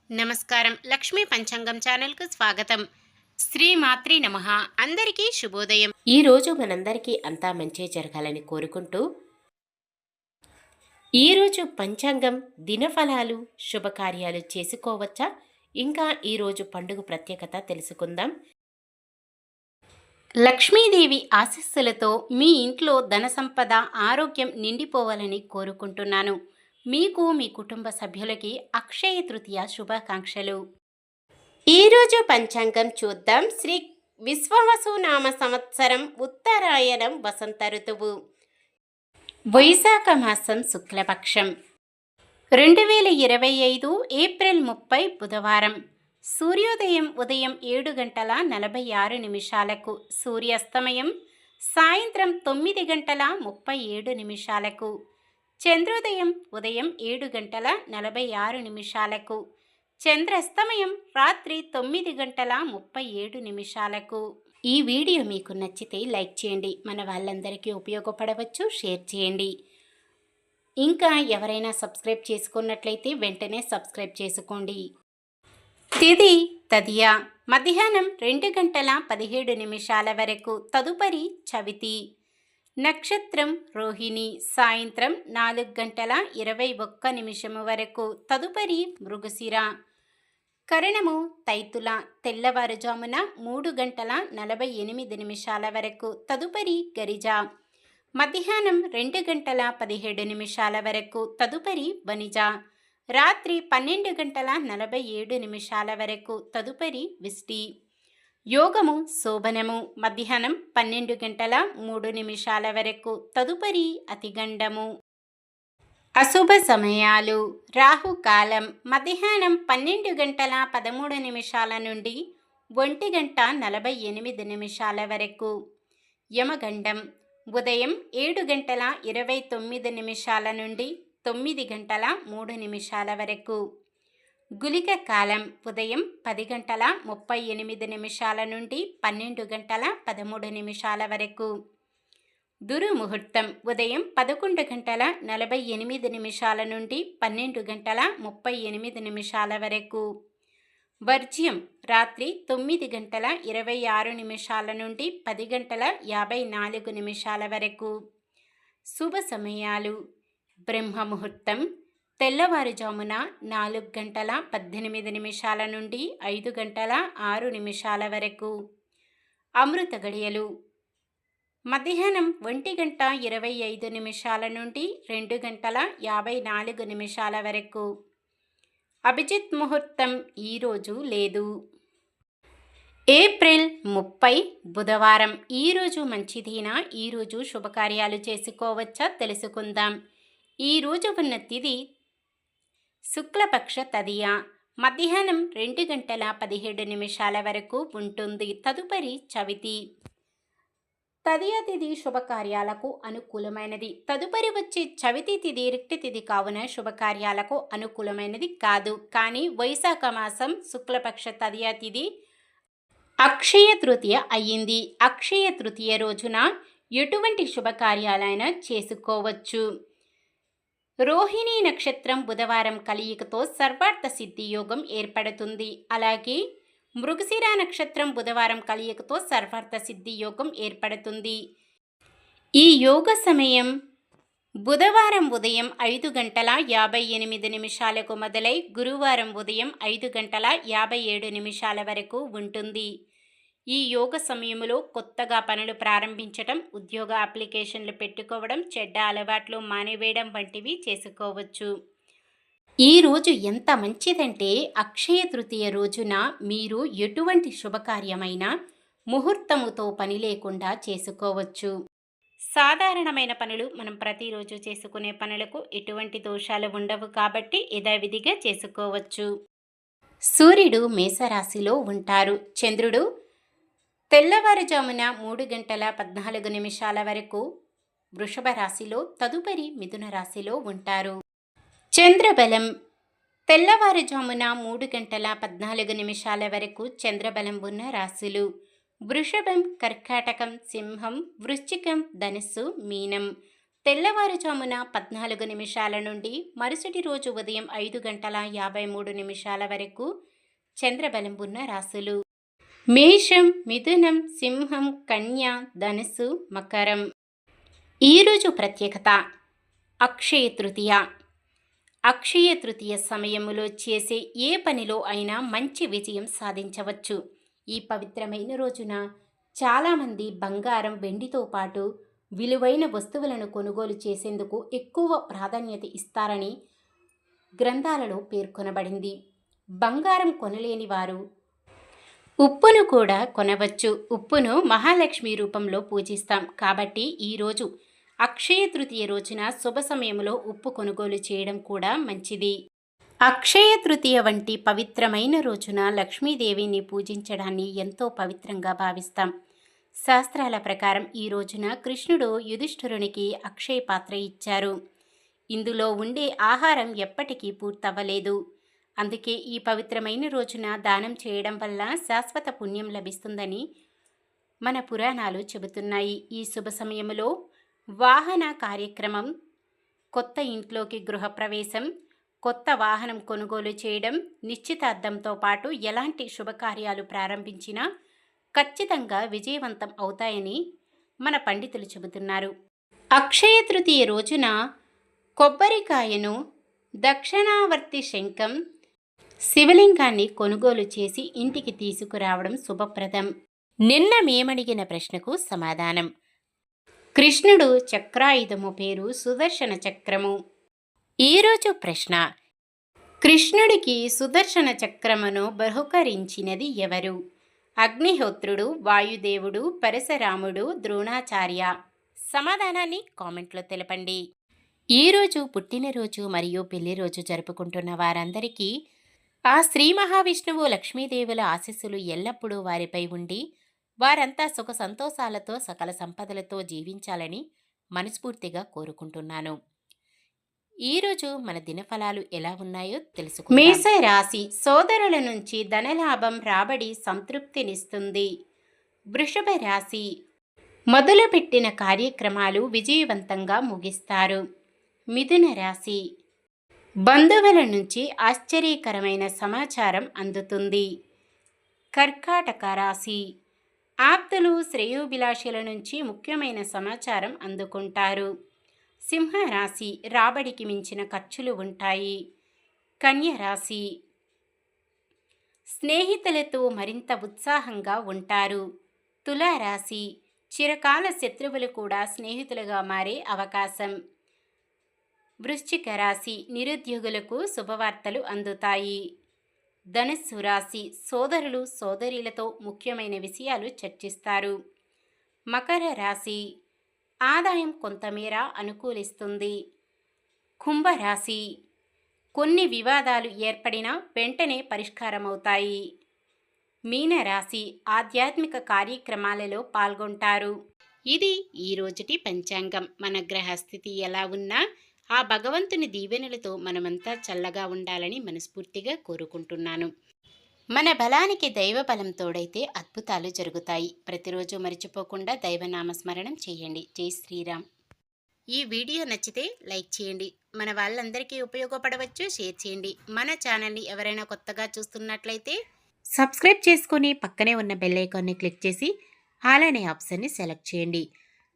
నమస్కారం. లక్ష్మీ పంచాంగం ఛానల్‌కు స్వాగతం. శ్రీ మాత్రే నమః. అందరికీ శుభోదయం. ఈరోజు మనందరికీ అంతా మంచే జరగాలని కోరుకుంటూ ఈరోజు పంచాంగం దినఫలాలు శుభకార్యాలు చేసుకోవచ్చా, ఇంకా ఈరోజు పండుగ ప్రత్యేకత తెలుసుకుందాం. లక్ష్మీదేవి ఆశీస్సులతో మీ ఇంట్లో ధన సంపద, ఆరోగ్యం నిండిపోవాలని కోరుకుంటున్నాను. మీకు మీ కుటుంబ సభ్యులకి అక్షయ తృతీయ శుభాకాంక్షలు. ఈరోజు పంచాంగం చూద్దాం. శ్రీ విశ్వావసునామ సంవత్సరం ఉత్తరాయణం వసంత ఋతువు వైశాఖ మాసం శుక్లపక్షం 2025 ఏప్రిల్ 30 బుధవారం. సూర్యోదయం ఉదయం 7:46 సూర్యాస్తమయం సాయంత్రం 9:37 చంద్రోదయం ఉదయం 7:46 చంద్రాస్తమయం రాత్రి 9:37. ఈ వీడియో మీకు నచ్చితే లైక్ చేయండి, మన వాళ్ళందరికీ ఉపయోగపడవచ్చు, షేర్ చేయండి. ఇంకా ఎవరైనా సబ్స్క్రైబ్ చేసుకున్నట్లయితే వెంటనే సబ్స్క్రైబ్ చేసుకోండి. తిథి తదియ మధ్యాహ్నం 2:17 వరకు, తదుపరి చవితి. నక్షత్రం రోహిణి సాయంత్రం 4:21 వరకు, తదుపరి మృగశిర. కరణము తైతుల తెల్లవారుజామున 3:48 వరకు, తదుపరి గరిజ. మధ్యాహ్నం 2:17 వరకు, తదుపరి వనిజ. రాత్రి 12:47 వరకు, తదుపరి విష్టి. యోగము శోభనము మధ్యాహ్నం 12:03 వరకు, తదుపరి అతిగండము. అశుభ సమయాలు రాహుకాలం మధ్యాహ్నం 12:13 నుండి 1:48 వరకు. యమగండం ఉదయం 7:29 నుండి 9:03 వరకు. గుళిక కాలం ఉదయం 10:38 నుండి 12:13 వరకు. దుర్ముహూర్తం ఉదయం 11:48 నుండి 12:38 వరకు. వర్జ్యం రాత్రి 9:26 నుండి 10:54 వరకు. శుభ సమయాలు బ్రహ్మముహూర్తం తెల్లవారుజామున 4:18 నుండి 5:06 వరకు. అమృత గడియలు మధ్యాహ్నం 1:25 నుండి 2:54 వరకు. అభిజిత్ ముహూర్తం ఈరోజు లేదు. ఏప్రిల్ 30 బుధవారం. ఈరోజు మంచిదేనా? ఈరోజు శుభకార్యాలు చేసుకోవచ్చా తెలుసుకుందాం. ఈరోజు ఉన్న తిథి శుక్లపక్ష తదియ మధ్యాహ్నం 2:17 వరకు ఉంటుంది, తదుపరి చవితి. తదియ తిథి శుభకార్యాలకు అనుకూలమైనది. తదుపరి వచ్చే చవితి తిథి రిక్తి తిథి కావున శుభకార్యాలకు అనుకూలమైనది కాదు. కానీ వైశాఖ మాసం శుక్లపక్ష తదియ తిథి అక్షయ తృతీయ అయ్యింది. అక్షయ తృతీయ రోజున ఎటువంటి శుభకార్యాలైనా చేసుకోవచ్చు. రోహిణి నక్షత్రం బుధవారం కలయికతో సర్వార్థ సిద్ధి యోగం ఏర్పడుతుంది. అలాగే మృగశిర నక్షత్రం బుధవారం కలయికతో సర్వార్థ సిద్ధి యోగం ఏర్పడుతుంది. ఈ యోగ సమయం బుధవారం ఉదయం 5:58 మొదలై గురువారం ఉదయం 5:57 వరకు ఉంటుంది. ఈ యోగ సమయంలో కొత్తగా పనులు ప్రారంభించడం, ఉద్యోగ అప్లికేషన్లు పెట్టుకోవడం, చెడ్డ అలవాట్లు మానివేయడం వంటివి చేసుకోవచ్చు. ఈ రోజు ఎంత మంచిదంటే అక్షయ తృతీయ రోజున మీరు ఎటువంటి శుభకార్యమైనా ముహూర్తముతో పని లేకుండా చేసుకోవచ్చు. సాధారణమైన పనులు మనం ప్రతిరోజు చేసుకునే పనులకు ఎటువంటి దోషాలు ఉండవు కాబట్టి యథావిధిగా చేసుకోవచ్చు. సూర్యుడు మేషరాశిలో ఉంటారు. చంద్రుడు తెల్లవారుజామున 3:14 వరకు వృషభ రాశిలో, తదుపరి మిథున రాశిలో ఉంటారు. చంద్రబలం తెల్లవారుజామున 3:14 వరకు చంద్రబలం ఉన్న రాశులు వృషభం, కర్కాటకం, సింహం, వృశ్చికం, ధనుస్సు, మీనం. తెల్లవారుజామున 14 నిమిషాల నుండి మరుసటి రోజు ఉదయం 5 గంటల 53 నిమిషాల వరకు చంద్రబలం ఉన్న రాశులు: మేషం, మిథునం, సింహం, కన్య, ధనుసు, మకరం. ఈరోజు ప్రత్యేకత: అక్షయ తృతీయ. అక్షయ తృతీయ సమయములో చేసే ఏ పనిలో అయినా మంచి విజయం సాధించవచ్చు. ఈ పవిత్రమైన రోజున చాలామంది బంగారం, వెండితో పాటు విలువైన వస్తువులను కొనుగోలు చేసేందుకు ఎక్కువ ప్రాధాన్యత ఇస్తారని గ్రంథాలలో పేర్కొనబడింది. బంగారం కొనలేని వారు ఉప్పును కూడా కొనవచ్చు. ఉప్పును మహాలక్ష్మి రూపంలో పూజిస్తాం కాబట్టి ఈరోజు అక్షయ తృతీయ రోజున శుభ సమయంలో ఉప్పు కొనుగోలు చేయడం కూడా మంచిది. అక్షయ తృతీయ వంటి పవిత్రమైన రోజున లక్ష్మీదేవిని పూజించడాన్ని ఎంతో పవిత్రంగా భావిస్తాం. శాస్త్రాల ప్రకారం ఈ రోజున కృష్ణుడు యుధిష్ఠిరునికి అక్షయ పాత్ర ఇచ్చారు. ఇందులో ఉండే ఆహారం ఎప్పటికీ పూర్తవ్వలేదు. అందుకే ఈ పవిత్రమైన రోజున దానం చేయడం వల్ల శాశ్వత పుణ్యం లభిస్తుందని మన పురాణాలు చెబుతున్నాయి. ఈ శుభ సమయంలో వాహన కార్యక్రమం, కొత్త ఇంట్లోకి గృహప్రవేశం, కొత్త వాహనం కొనుగోలు చేయడం, నిశ్చితార్థంతో పాటు ఎలాంటి శుభకార్యాలు ప్రారంభించినా ఖచ్చితంగా విజయవంతం అవుతాయని మన పండితులు చెబుతున్నారు. అక్షయ తృతీయ రోజున కొబ్బరికాయను, దక్షిణావర్తి శంఖం, శివలింగాన్ని కొనుగోలు చేసి ఇంటికి తీసుకురావడం శుభప్రదం. నిన్న మేమడిగిన ప్రశ్నకు సమాధానం: కృష్ణుడు చక్రాయుధము పేరు సుదర్శన చక్రము. ఈరోజు ప్రశ్న: కృష్ణుడికి సుదర్శన చక్రమును బహుకరించినది ఎవరు? అగ్నిహోత్రుడు, వాయుదేవుడు, పరశురాముడు, ద్రోణాచార్య. సమాధానాన్ని కామెంట్లో తెలపండి. ఈరోజు పుట్టినరోజు మరియు పెళ్లిరోజు జరుపుకుంటున్న వారందరికీ ఆ శ్రీ మహావిష్ణువు, లక్ష్మీదేవుల ఆశీస్సులు ఎల్లప్పుడూ వారిపై ఉండి వారంతా సుఖ సంతోషాలతో సకల సంపదలతో జీవించాలని మనస్ఫూర్తిగా కోరుకుంటున్నాను. ఈరోజు మన దినఫలాలు ఎలా ఉన్నాయో తెలుసుకుందాం. మేషరాశి: సోదరుల నుంచి ధనలాభం, రాబడి సంతృప్తినిస్తుంది. వృషభ రాశి: మొదలుపెట్టిన కార్యక్రమాలు విజయవంతంగా ముగిస్తారు. మిథున రాశి: బంధువుల నుంచి ఆశ్చర్యకరమైన సమాచారం అందుతుంది. కర్కాటక రాశి: ఆప్తులు, శ్రేయోభిలాషుల నుంచి ముఖ్యమైన సమాచారం అందుకుంటారు. సింహరాశి: రాబడికి మించిన ఖర్చులు ఉంటాయి. కన్య రాశి: స్నేహితులతో మరింత ఉత్సాహంగా ఉంటారు. తులారాశి: చిరకాల శత్రువులు కూడా స్నేహితులుగా మారే అవకాశం. వృశ్చిక రాశి: నిరుద్యోగులకు శుభవార్తలు అందుతాయి. ధనుస్సు రాశి: సోదరులు, సోదరీలతో ముఖ్యమైన విషయాలు చర్చిస్తారు. మకర రాశి: ఆదాయం కొంతమేర అనుకూలిస్తుంది. కుంభరాశి: కొన్ని వివాదాలు ఏర్పడినా వెంటనే పరిష్కారమవుతాయి. మీనరాశి: ఆధ్యాత్మిక కార్యక్రమాలలో పాల్గొంటారు. ఇది ఈ రోజుటి పంచాంగం. మన గ్రహస్థితి ఎలా ఉన్నా ఆ భగవంతుని దీవెనలతో మనమంతా చల్లగా ఉండాలని మనస్ఫూర్తిగా కోరుకుంటున్నాను. మన బలానికి దైవ బలం తోడైతే అద్భుతాలు జరుగుతాయి. ప్రతిరోజు మర్చిపోకుండా దైవనామస్మరణం చేయండి. జై శ్రీరామ్. ఈ వీడియో నచ్చితే లైక్ చేయండి. మన వాళ్ళందరికీ ఉపయోగపడవచ్చు. షేర్ చేయండి. మన ఛానల్ని ఎవరైనా కొత్తగా చూస్తున్నట్లయితే సబ్స్క్రైబ్ చేసుకొని పక్కనే ఉన్న బెల్ ఐకాన్ని క్లిక్ చేసి ఆల్ అనే ఆప్షన్ని సెలెక్ట్ చేయండి.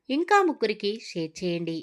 ఇంకా ముగ్గురికి షేర్ చేయండి.